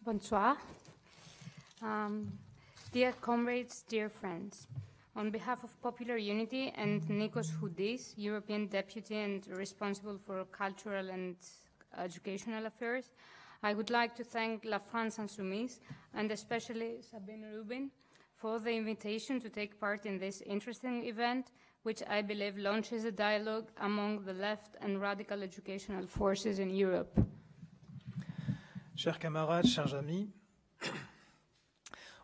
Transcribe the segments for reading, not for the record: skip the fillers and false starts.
Bonsoir. Dear comrades, dear friends, on behalf of Popular Unity and Nikos Houdis, European Deputy and responsible for cultural and educational affairs, I would like to thank La France Insoumise and especially Sabine Rubin for the invitation to take part in this interesting event, which I believe launches a dialogue among the left and radical educational forces in Europe. Chers camarades, chers amis,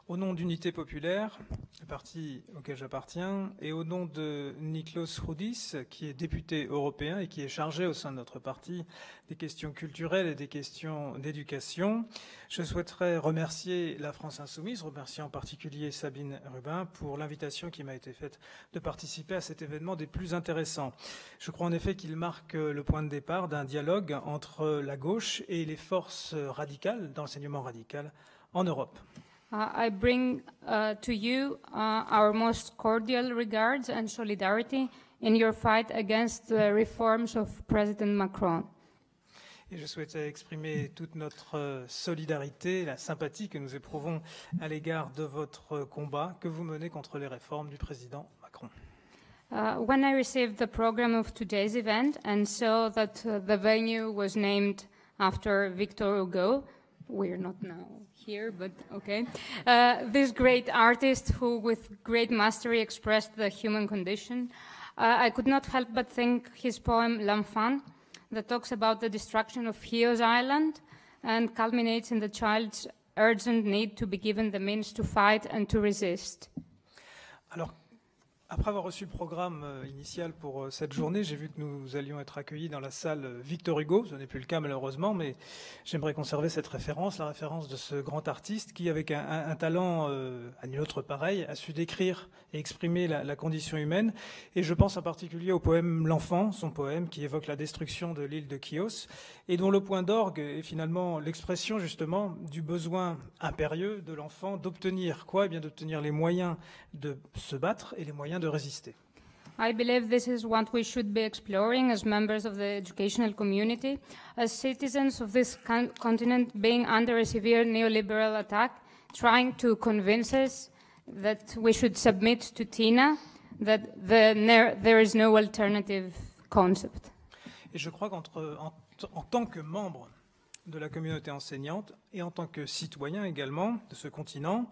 au nom d'Unité Populaire, le parti auquel j'appartiens, et au nom de Nikos Houdis, qui est député européen et qui est chargé au sein de notre parti des questions culturelles et des questions d'éducation, je souhaiterais remercier la France Insoumise, remercier en particulier Sabine Rubin pour l'invitation qui m'a été faite de participer à cet événement des plus intéressants. Je crois en effet qu'il marque le point de départ d'un dialogue entre la gauche et les forces radicales dans l'enseignement radical en Europe. I bring to you our most cordial regards and solidarity in your fight against the reforms of President Macron. Et je souhaitais exprimer toute notre solidarité, la sympathie que nous éprouvons à l'égard de votre combat que vous menez contre les réformes du président Macron. When I received the program of today's event and saw that the venue was named after Victor Hugo, we're not now here, but okay. This great artist who with great mastery expressed the human condition, I could not help but think his poem L'Enfant, that talks about the destruction of Chios Island and culminates in the child's urgent need to be given the means to fight and to resist. Alors, après avoir reçu le programme initial pour cette journée, j'ai vu que nous allions être accueillis dans la salle Victor Hugo. Ce n'est plus le cas malheureusement, mais j'aimerais conserver cette référence, la référence de ce grand artiste qui, avec un talent à nul autre pareil, a su décrire et exprimer la condition humaine. Et je pense en particulier au poème L'Enfant, son poème qui évoque la destruction de l'île de Chios et dont le point d'orgue est finalement l'expression justement du besoin impérieux de l'enfant d'obtenir quoi ? Eh bien d'obtenir les moyens de se battre et les moyens de résister. I believe this is what we should be exploring as members of the educational community, as citizens of this continent being under a severe neoliberal attack, trying to convince us that we should submit to TINA, that there is no alternative concept. Et je crois en tant que membre de la communauté enseignante et en tant que citoyen également de ce continent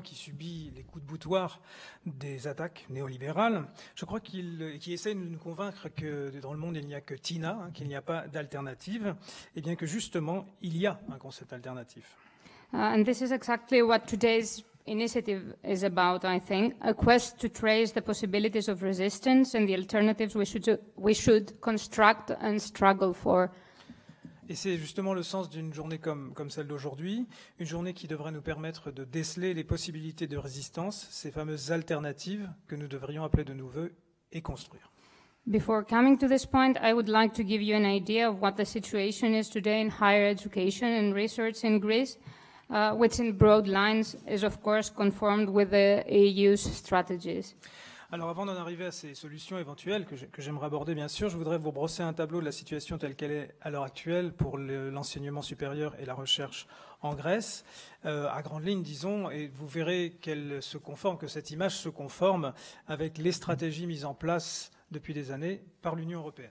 qui subit les coups de boutoir des attaques néolibérales, je crois qu'il essaie de nous convaincre que dans le monde il n'y a que TINA, qu'il n'y a pas d'alternative, et bien que justement il y a un concept alternatif. And this is exactly what today's initiative is about, I think, a quest to trace the possibilities of resistance and the alternatives we should construct and struggle for. Et c'est justement le sens d'une journée comme celle d'aujourd'hui, une journée qui devrait nous permettre de déceler les possibilités de résistance, ces fameuses alternatives que nous devrions appeler de nos vœux et construire. Before coming to this point, I would like to give you an idea of what the situation is today in higher education and research in Greece, which in broad lines is of course conformed with the EU's strategies. Alors avant d'en arriver à ces solutions éventuelles que j'aimerais aborder bien sûr, je voudrais vous brosser un tableau de la situation telle qu'elle est à l'heure actuelle pour l'enseignement supérieur et la recherche en Grèce, à grandes lignes disons, et vous verrez que cette image se conforme avec les stratégies mises en place depuis des années par l'Union européenne.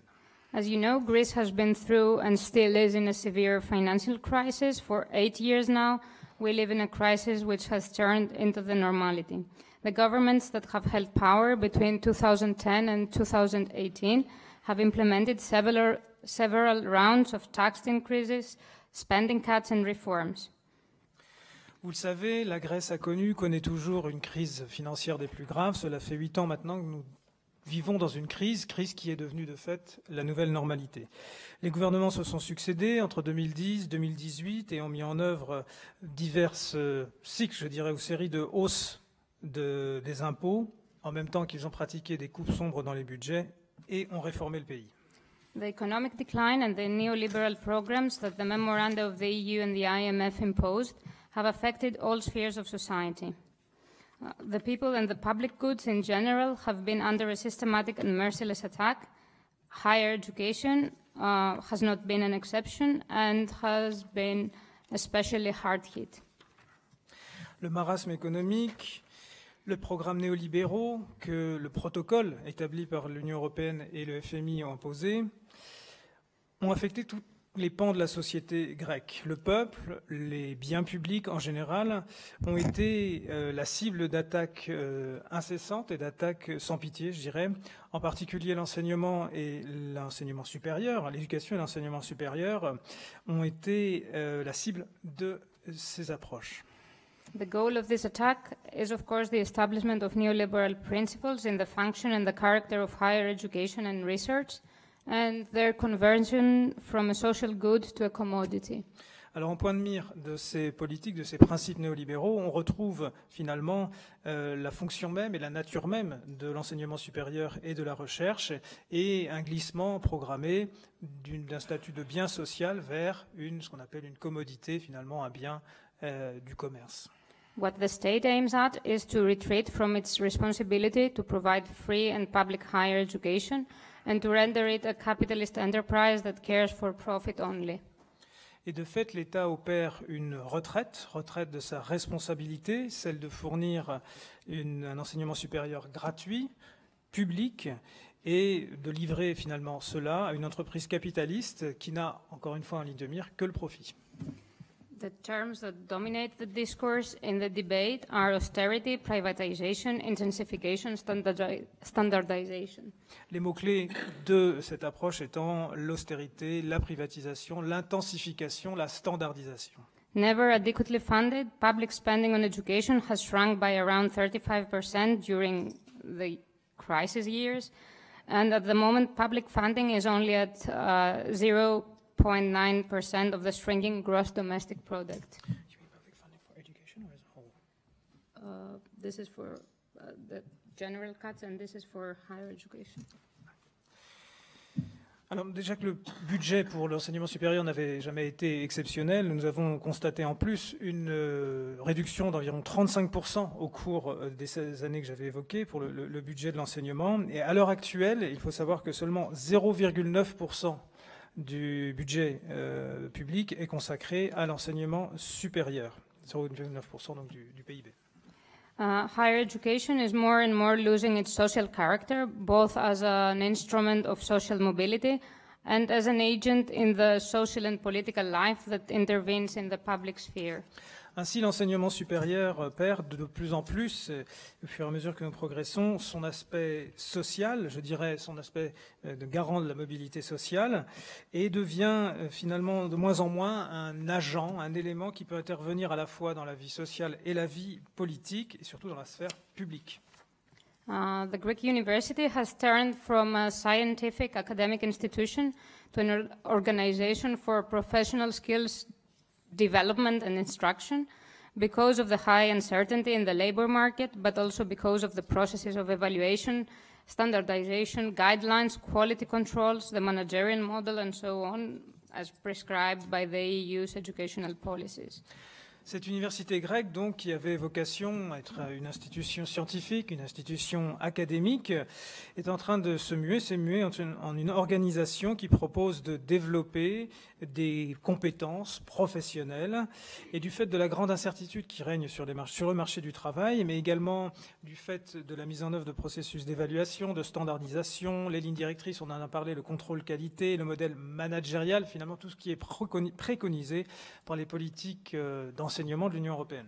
As you know, Greece has been through and still is in a severe financial crisis for 8 years now. We live in a crisis which has turned into the normality. The governments that have held power between 2010 and 2018 have implemented several rounds of tax increases, spending cuts and reforms. Vous le savez, la Grèce connaît toujours une crise financière des plus graves. Cela fait 8 ans maintenant que nous vivons dans une crise qui est devenue de fait la nouvelle normalité. Les gouvernements se sont succédés entre 2010 et 2018 et ont mis en œuvre diverses cycles, je dirais, ou séries de hausses des impôts, en même temps qu'ils ont pratiqué des coupes sombres dans les budgets et ont réformé le pays. The economic decline and the neoliberal programs that the memoranda of the EU and the IMF imposed have affected all spheres of society. The people and the public goods in general have been under a systematic and merciless attack. Higher education has not been an exception and has been especially hard hit. Le marasme économique, le programme néolibéraux que le protocole établi par l'Union européenne et le FMI ont imposé ont affecté tous les pans de la société grecque. Le peuple, les biens publics en général, ont été la cible d'attaques incessantes et d'attaques sans pitié, je dirais. En particulier l'enseignement et l'enseignement supérieur, l'éducation et l'enseignement supérieur ont été la cible de ces approches. The goal of this attack is, of course, the establishment of neoliberal principles in the function and the character of higher education and research, and their conversion from a social good to a commodity. Alors, en point de mire de ces politiques, de ces principes néolibéraux, on retrouve finalement la fonction même et la nature même de l'enseignement supérieur et de la recherche, et un glissement programmé d'un statut de bien social vers ce qu'on appelle une commodité, finalement un bien du commerce. What the state aims at is to retreat from its responsibility to provide free and public higher education and to render it a capitalist enterprise that cares for profit only. Et de fait, l'État opère une retraite de sa responsabilité, celle de fournir un enseignement supérieur gratuit, public, et de livrer finalement cela à une entreprise capitaliste qui n'a, encore une fois en ligne de mire, que le profit. The terms that dominate the discourse in the debate are austerity, privatization, intensification, standardization. Les mots-clés de cette approche étant l'austérité, la privatisation, l'intensification, la standardisation. Never adequately funded, public spending on education has shrunk by around 35% during the crisis years, and at the moment public funding is only at 0.9% of the shrinking gross domestic product. You mean public funding for education or as a whole? This is for the general cuts, and this is for higher education. Alors déjà que le budget pour l'enseignement supérieur n'avait jamais été exceptionnel, nous avons constaté en plus une réduction d'environ 35% au cours des 16 années que j'avais évoquées pour le budget de l'enseignement. Et à l'heure actuelle, il faut savoir que seulement 0,9% du budget public est consacré à l'enseignement supérieur, 0,9% donc du PIB. Higher education is more and more losing its social character, both as an instrument of social mobility and as an agent in the social and political life that intervenes in the public sphere. Ainsi, l'enseignement supérieur perd de plus en plus, au fur et à mesure que nous progressons, son aspect social, je dirais son aspect de garant de la mobilité sociale, et devient finalement de moins en moins un agent, un élément qui peut intervenir à la fois dans la vie sociale et la vie politique, et surtout dans la sphère publique. The Greek university has turned from a scientific academic institution to an organization for professional skills development and instruction because of the high uncertainty in the labor market, but also because of the processes of evaluation, standardization, guidelines, quality controls, the managerial model, and so on, as prescribed by the EU's educational policies. Cette université grecque, donc, qui avait vocation à être une institution scientifique, une institution académique, est en train de s'est muée en une organisation qui propose de développer des compétences professionnelles. Et du fait de la grande incertitude qui règne sur le marché du travail, mais également du fait de la mise en œuvre de processus d'évaluation, de standardisation, les lignes directrices, on en a parlé, le contrôle qualité, le modèle managérial, finalement tout ce qui est préconisé par les politiques d'enseignement de l'Union européenne.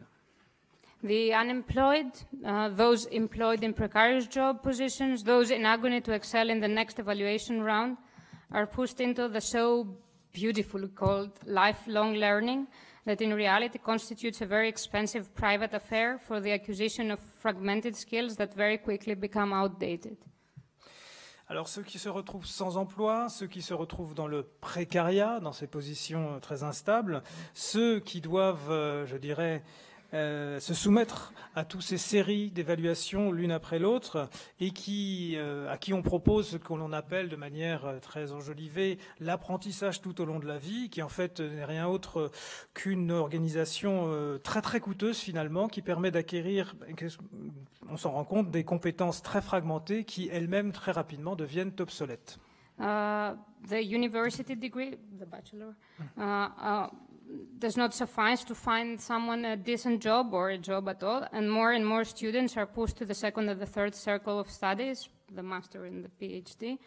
The unemployed, those employed in precarious job positions, those in agony to excel in the next evaluation round, are pushed into the so beautifully called lifelong learning that in reality constitutes a very expensive private affair for the acquisition of fragmented skills that very quickly become outdated. Alors ceux qui se retrouvent sans emploi, ceux qui se retrouvent dans le précariat, dans ces positions très instables, ceux qui doivent, je dirais, se soumettre à toutes ces séries d'évaluations l'une après l'autre et à qui on propose ce que l'on appelle de manière très enjolivée l'apprentissage tout au long de la vie, qui en fait n'est rien autre qu'une organisation très très coûteuse finalement, qui permet d'acquérir, on s'en rend compte, des compétences très fragmentées qui elles-mêmes très rapidement deviennent obsolètes. The university degree, the bachelor, does not suffice to find someone a decent job or a job at all, and more students are pushed to the second and the third circle of studies, the master and the PhD.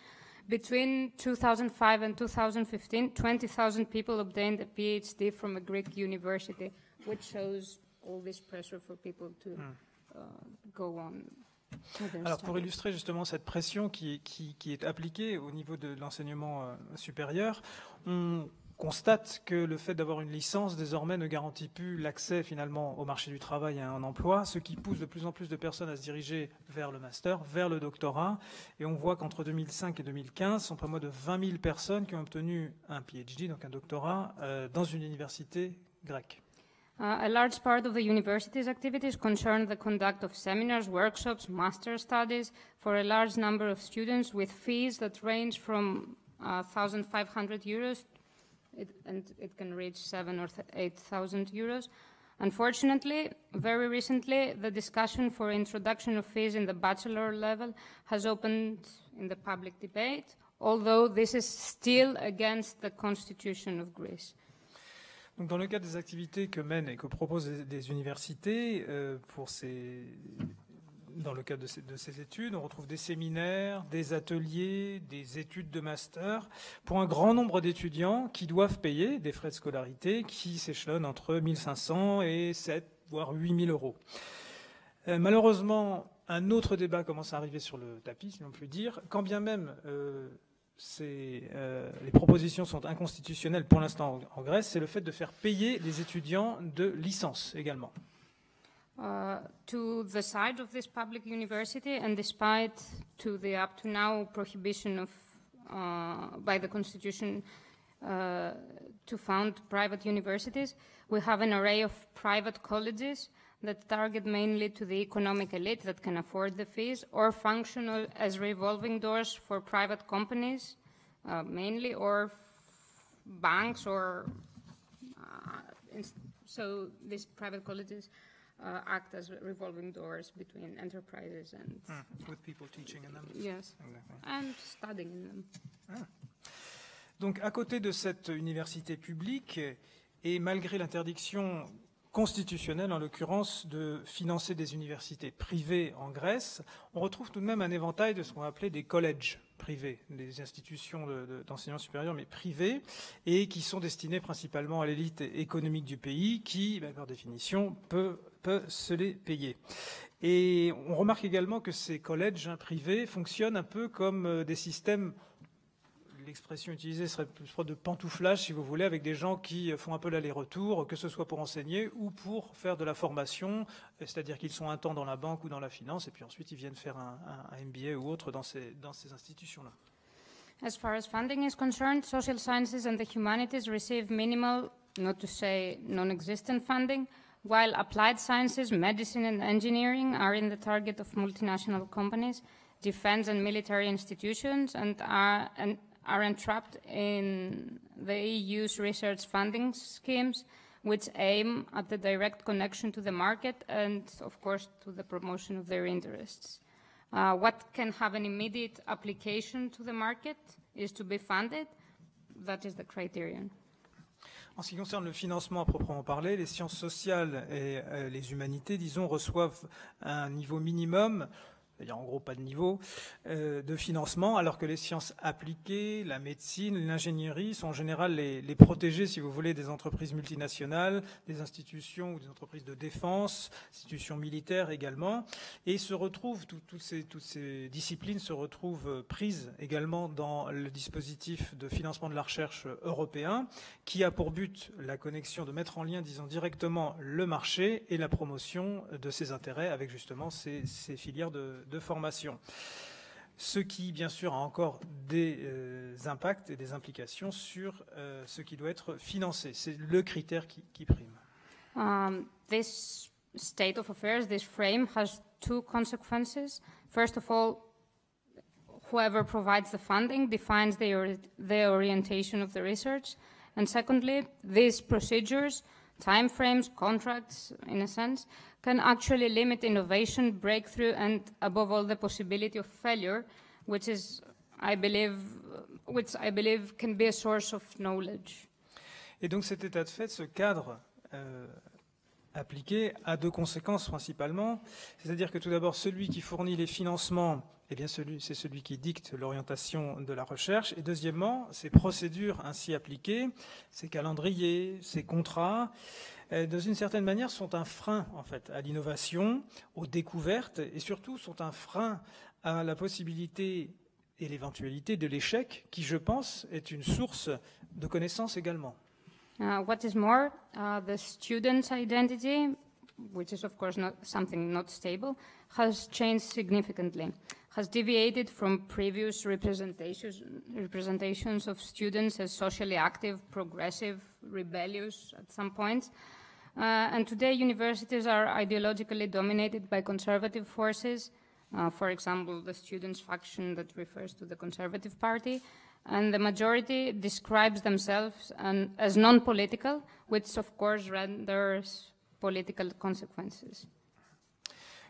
Between 2005 and 2015, 20,000 people obtained a PhD from a Greek university, which shows all this pressure for people to go on. Alors pour illustrer justement cette pression qui est appliquée au niveau de l'enseignement supérieur, on constate que le fait d'avoir une licence désormais ne garantit plus l'accès finalement au marché du travail et à un emploi, ce qui pousse de plus en plus de personnes à se diriger vers le master, vers le doctorat. Et on voit qu'entre 2005 et 2015, ce sont pas moins de 20 000 personnes qui ont obtenu un PhD, donc un doctorat, dans une université grecque. A large part of the university's activities concern the conduct of seminars, workshops, master studies for a large number of students with fees that range from 1,500 euros and it can reach 7,000 or 8,000 euros. Unfortunately, very recently, the discussion for introduction of fees in the bachelor level has opened in the public debate, although this is still against the constitution of Greece. Donc dans le cadre des activités que mènent et que proposent des universités, dans le cadre de ces études, on retrouve des séminaires, des ateliers, des études de master pour un grand nombre d'étudiants qui doivent payer des frais de scolarité qui s'échelonnent entre 1 500 et 7 voire 8 000 euros. Malheureusement, un autre débat commence à arriver sur le tapis, si l'on peut dire, quand bien même les propositions sont inconstitutionnelles pour l'instant en Grèce, c'est le fait de faire payer les étudiants de licence également. To the side of this public university, and despite to the up to now prohibition of by the constitution to found private universities, we have an array of private colleges that target mainly to the economic elite that can afford the fees, or function as revolving doors for private companies, mainly, or banks, or so these private colleges act as revolving doors between enterprises and with people teaching in them. Yes, exactly. And studying in them. Donc, à côté de cette université publique, et malgré l'interdiction constitutionnelle, en l'occurrence, de financer des universités privées en Grèce, on retrouve tout de même un éventail de ce qu'on va appeler des collèges privés, des institutions d'enseignement supérieur, mais privées, et qui sont destinés principalement à l'élite économique du pays, qui, par définition, peut se les payer. Et on remarque également que ces collèges privés fonctionnent un peu comme des systèmes, l'expression utilisée serait plus de pantouflage, si vous voulez, avec des gens qui font un peu l'aller-retour, que ce soit pour enseigner ou pour faire de la formation, c'est-à-dire qu'ils sont un temps dans la banque ou dans la finance, et puis ensuite ils viennent faire un MBA ou autre dans ces institutions-là. As far as funding is concerned, social sciences and the humanities receive minimal, not to say non-existent funding, while applied sciences, medicine and engineering are in the target of multinational companies, defense and military institutions, and are entrapped in the EU's research funding schemes, which aim at the direct connection to the market and, of course, to the promotion of their interests. What can have an immediate application to the market is to be funded. That is the criterion. En ce qui concerne le financement à proprement parler, les sciences sociales et les humanités, disons, reçoivent un niveau minimum, c'est-à-dire en gros pas de niveau, de financement, alors que les sciences appliquées, la médecine, l'ingénierie sont en général les protégés, si vous voulez, des entreprises multinationales, des institutions ou des entreprises de défense, institutions militaires également, et se retrouvent, toutes ces disciplines se retrouvent prises également dans le dispositif de financement de la recherche européen, qui a pour but la connexion, de mettre en lien, disons, directement le marché et la promotion de ses intérêts avec justement ces filières de formation. Ce qui, bien sûr, a encore des impacts et des implications sur ce qui doit être financé. C'est le critère qui prime. This state of affairs, this frame, has two consequences. First of all, whoever provides the funding defines the orientation of the research. And secondly, these procedures, timeframes, contracts, in a sense, can actually limit innovation, breakthrough, and above all, the possibility of failure, which I believe can be a source of knowledge. Et donc cet état de fait, ce cadre appliqué a deux conséquences principalement. C'est-à-dire que tout d'abord, celui qui fournit les financements, eh bien c'est celui qui dicte l'orientation de la recherche. Et deuxièmement, ces procédures ainsi appliquées, ces calendriers, ces contrats, dans une certaine manière, sont un frein en fait à l'innovation, aux découvertes, et surtout sont un frein à la possibilité et l'éventualité de l'échec, qui, je pense, est une source de connaissances également. What is more, the student's identity, which is of course not something not stable, has changed significantly, has deviated from previous representations of students as socially active, progressive, rebellious at some points. And today universities are ideologically dominated by conservative forces, for example, the students' faction that refers to the Conservative Party, and the majority describes themselves as non-political, which of course renders political consequences.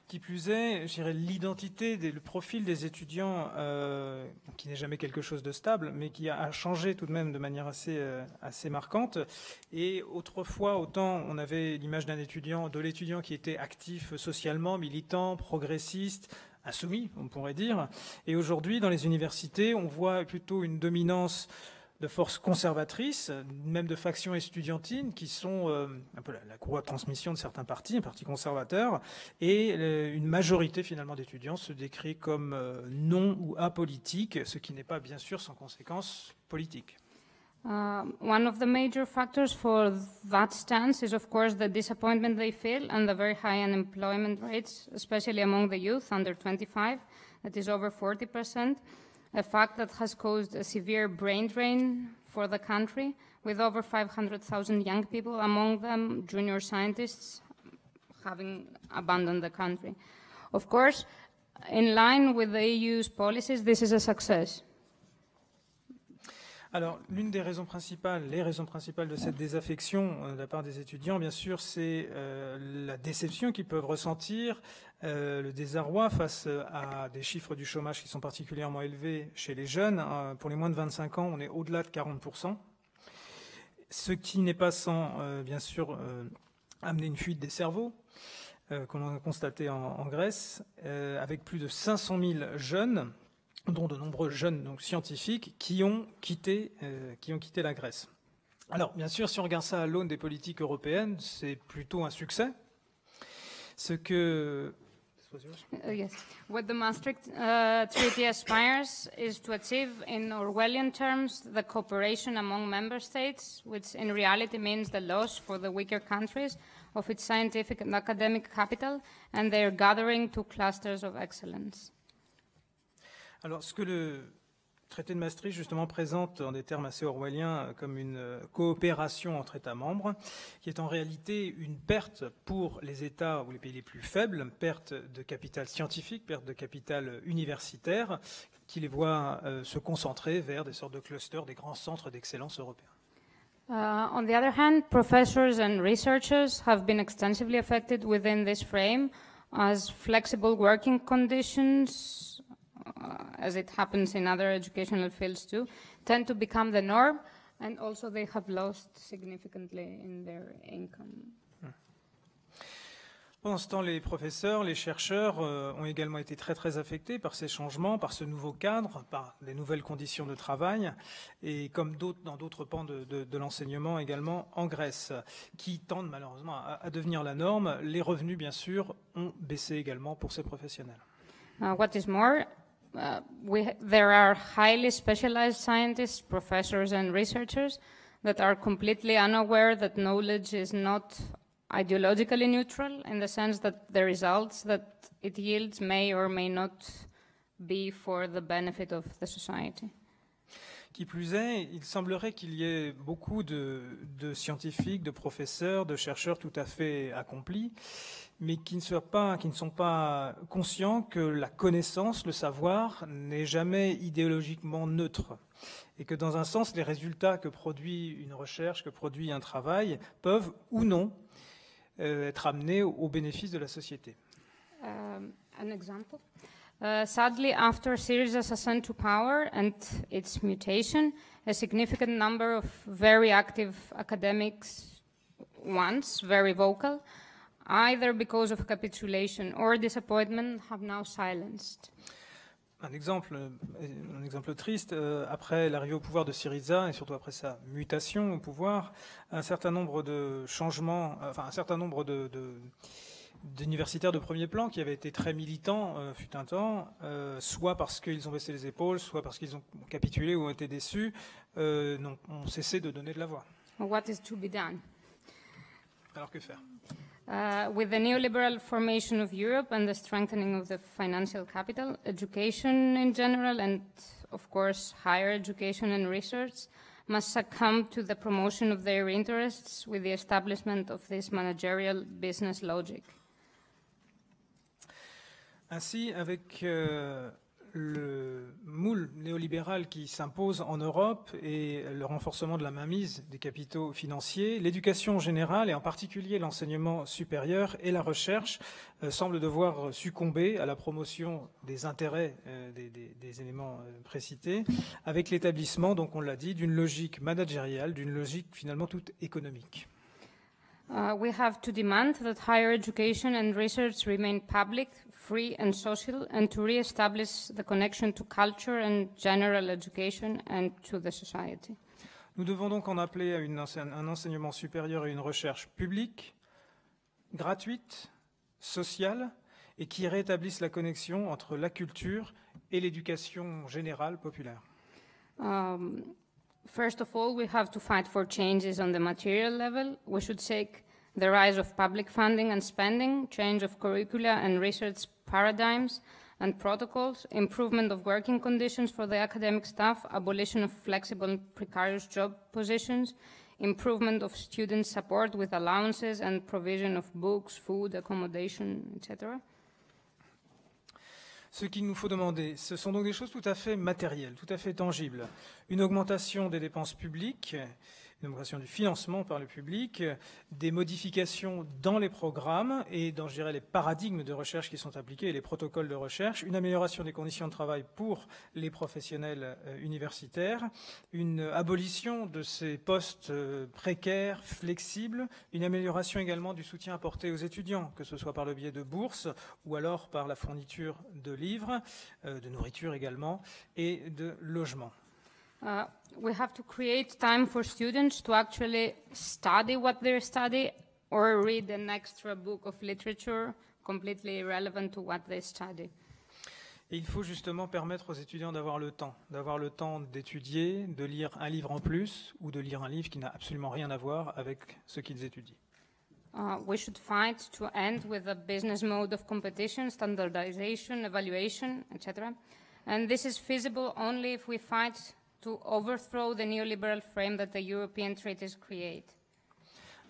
Qui plus est, je dirais l'identité, le profil des étudiants, qui n'est jamais quelque chose de stable, mais qui a changé tout de même de manière assez marquante. Et autrefois, autant on avait l'image de l'étudiant qui était actif socialement, militant, progressiste, insoumis, on pourrait dire. Et aujourd'hui, dans les universités, on voit plutôt une dominance de forces conservatrices, même de factions estudiantines, qui sont un peu la courroie de transmission de certains partis, un parti conservateur, et une majorité finalement d'étudiants se décrit comme non ou apolitique, ce qui n'est pas bien sûr sans conséquences politiques. One of the major factors for that stance is, of course, the disappointment they feel and the very high unemployment rates, especially among the youth under 25, that is over 40%, a fact that has caused a severe brain drain for the country, with over 500,000 young people, among them junior scientists, having abandoned the country. Of course, in line with the EU's policies, this is a success. Alors, l'une des raisons principales, les raisons principales de cette désaffection de la part des étudiants, bien sûr, c'est la déception qu'ils peuvent ressentir, le désarroi face à des chiffres du chômage qui sont particulièrement élevés chez les jeunes. Pour les moins de 25 ans, on est au-delà de 40%. Ce qui n'est pas sans, bien sûr, amener une fuite des cerveaux, qu'on a constaté en Grèce, avec plus de 500 000 jeunes, dont de nombreux jeunes donc, scientifiques qui ont quitté la Grèce. Alors, bien sûr, si on regarde ça à l'aune des politiques européennes, c'est plutôt un succès. Ce que... Yes. What the Maastricht Treaty aspires is to achieve, in Orwellian terms, the cooperation among member states, which in reality means the loss for the weaker countries of its scientific and academic capital and their gathering to clusters of excellence. Alors, ce que le traité de Maastricht, justement, présente en des termes assez orwelliens comme une coopération entre États membres, qui est en réalité une perte pour les États ou les pays les plus faibles, perte de capital scientifique, perte de capital universitaire, qui les voit se concentrer vers des sortes de clusters, des grands centres d'excellence européens. On the other hand, professors and researchers have been extensively affected within this frame, as flexible working conditions, as it happens in other educational fields too, tend to become the norm, and also they have lost significantly in their income. Pendant ce temps, les professeurs, les chercheurs ont également été très affectés par ces changements, par ce nouveau cadre, par les nouvelles conditions de travail, et comme dans d'autres pans de l'enseignement également en Grèce, qui tendent malheureusement à devenir la norme. Les revenus, bien sûr, ont baissé également pour ces professionnels. What is more, there are highly specialized scientists, professors and researchers that are completely unaware that knowledge is not ideologically neutral, in the sense that the results that it yields may or may not be for the benefit of the society. Qui plus est, il semblerait qu'il y ait beaucoup de scientifiques, de professeurs, de chercheurs tout à fait accomplis, mais qui ne sont pas conscients que la connaissance, le savoir, n'est jamais idéologiquement neutre. Et que dans un sens, les résultats que produit une recherche, que produit un travail, peuvent ou non être amenés au bénéfice de la société. An example. Sadly, after Syriza's ascent to power and its mutation, a significant number of very active academics, once very vocal, either because of capitulation or disappointment, have now silenced. Un exemple triste, après l'arrivée au pouvoir de Syriza, et surtout après sa mutation au pouvoir, un certain nombre de changements, un certain nombre d'universitaires de premier plan qui avaient été très militants fut un temps, soit parce qu'ils ont baissé les épaules, soit parce qu'ils ont capitulé ou ont été déçus, ont cessé de donner de la voix. What is to be done? Alors que faire? With the neoliberal formation of Europe and the strengthening of the financial capital, education in general, and of course higher education and research, must succumb to the promotion of their interests with the establishment of this managerial business logic. Ainsi, avec le moule néolibéral qui s'impose en Europe et le renforcement de la mainmise des capitaux financiers, l'éducation générale et en particulier l'enseignement supérieur et la recherche semblent devoir succomber à la promotion des intérêts des éléments précités avec l'établissement, donc on l'a dit, d'une logique managériale, d'une logique finalement toute économique. We have to demand that higher education and research remain public, free and social, and to re-establish the connection to culture and general education and to the society. Nous devons donc en appeler à un enseignement supérieur et une recherche publique, gratuite, sociale, et qui rétablisse la connexion entre la culture et l'éducation générale populaire. First of all, we have to fight for changes on the material level. We should take the rise of public funding and spending, change of curricula and research paradigms and protocols, improvement of working conditions for the academic staff, abolition of flexible and precarious job positions, improvement of student support with allowances and provision of books, food, accommodation, etc. Ce qu'il nous faut demander, ce sont donc des choses tout à fait matérielles, tout à fait tangibles. Une augmentation des dépenses publiques, une augmentation du financement par le public, des modifications dans les programmes et dans, je dirais, les paradigmes de recherche qui sont appliqués et les protocoles de recherche, une amélioration des conditions de travail pour les professionnels universitaires, une abolition de ces postes précaires, flexibles, une amélioration également du soutien apporté aux étudiants, que ce soit par le biais de bourses ou alors par la fourniture de livres, de nourriture également, et de logements. We have to create time for students to actually study what they study or read an extra book of literature completely irrelevant to what they study. Et il faut justement permettre aux étudiants d'avoir le temps d'étudier, de lire un livre en plus ou de lire un livre qui n'a absolument rien à voir avec ce qu'ils étudient. We should fight to end with the business mode of competition, standardization, evaluation, etc. And this is feasible only if we fight to overthrow the neoliberal frame that the European treaties create.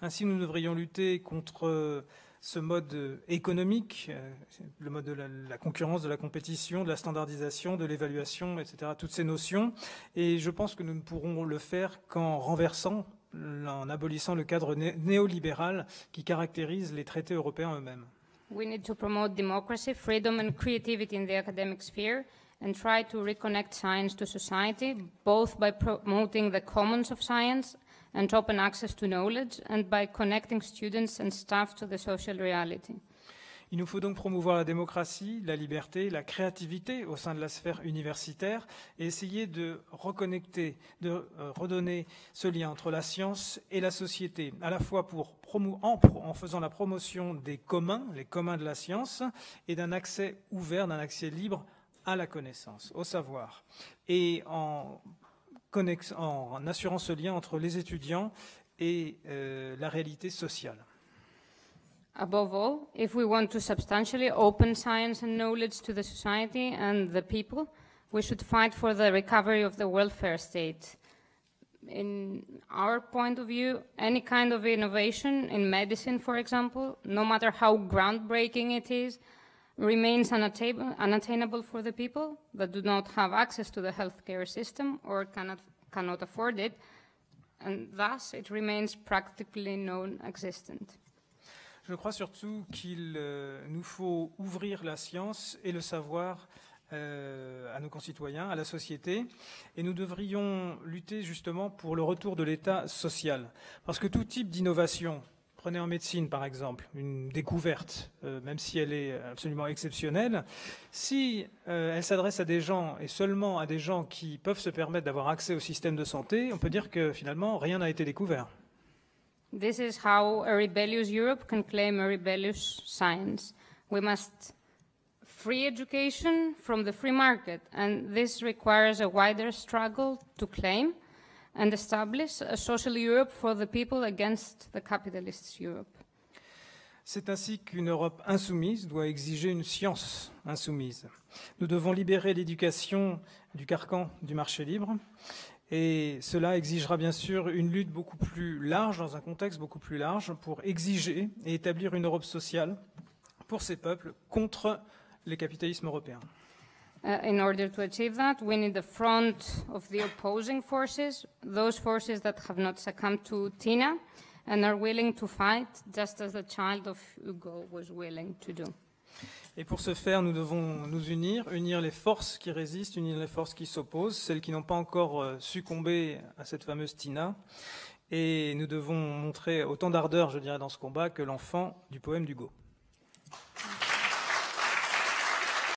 Ainsi, nous devrions lutter contre ce mode économique, le mode de la concurrence, de la compétition, de la standardisation, de l'évaluation, etc., toutes ces notions. Et je pense que nous ne pourrons le faire qu'en renversant, en abolissant le cadre néolibéral qui caractérise les traités européens eux-mêmes. We need to promote democracy, freedom and creativity in the academic sphere and try to reconnect science to society, both by promoting the commons of science and open access to knowledge, and by connecting students and staff to the social reality. Il nous faut donc promouvoir la démocratie, la liberté, la créativité au sein de la sphère universitaire et essayer de reconnecter, de redonner ce lien entre la science et la société, à la fois en faisant la promotion des communs, les communs de la science, et d'un accès ouvert, d'un accès libre à la connaissance, au savoir, et en assurant ce lien entre les étudiants et la réalité sociale. Above all, if we want to substantially open science and knowledge to the society and the people, we should fight for the recovery of the welfare state. In our point of view, any kind of innovation in medicine, for example, no matter how groundbreaking it is, remains unattainable for the people that do not have access to the healthcare system or cannot afford it, and thus it remains practically non-existent. Je crois surtout qu'il nous faut ouvrir la science et le savoir à nos concitoyens, à la société, et nous devrions lutter justement pour le retour de l'État social. Parce que tout type d'innovation, prenez en médecine par exemple, une découverte, même si elle est absolument exceptionnelle, si elle s'adresse à des gens et seulement à des gens qui peuvent se permettre d'avoir accès au système de santé, on peut dire que finalement rien n'a été découvert. This is how a rebellious Europe can claim a rebellious science. We must free education from the free market, and this requires a wider struggle to claim and establish a social Europe for the people against the capitalist Europe. C'est ainsi qu'une Europe insoumise doit exiger une science insoumise. Nous devons libérer l'éducation du carcan du marché libre, et cela exigera bien sûr une lutte beaucoup plus large, dans un contexte beaucoup plus large, pour exiger et établir une Europe sociale pour ces peuples contre les capitalismes européens. In order to achieve that, we need the front of the opposing forces, those forces that have not succumbed to Tina and are willing to fight, just as the child of Hugo was willing to do. Et pour ce faire, nous devons nous unir les forces qui résistent, unir les forces qui s'opposent, celles qui n'ont pas encore succombé à cette fameuse Tina. Et nous devons montrer autant d'ardeur, je dirais, dans ce combat que l'enfant du poème d'Hugo.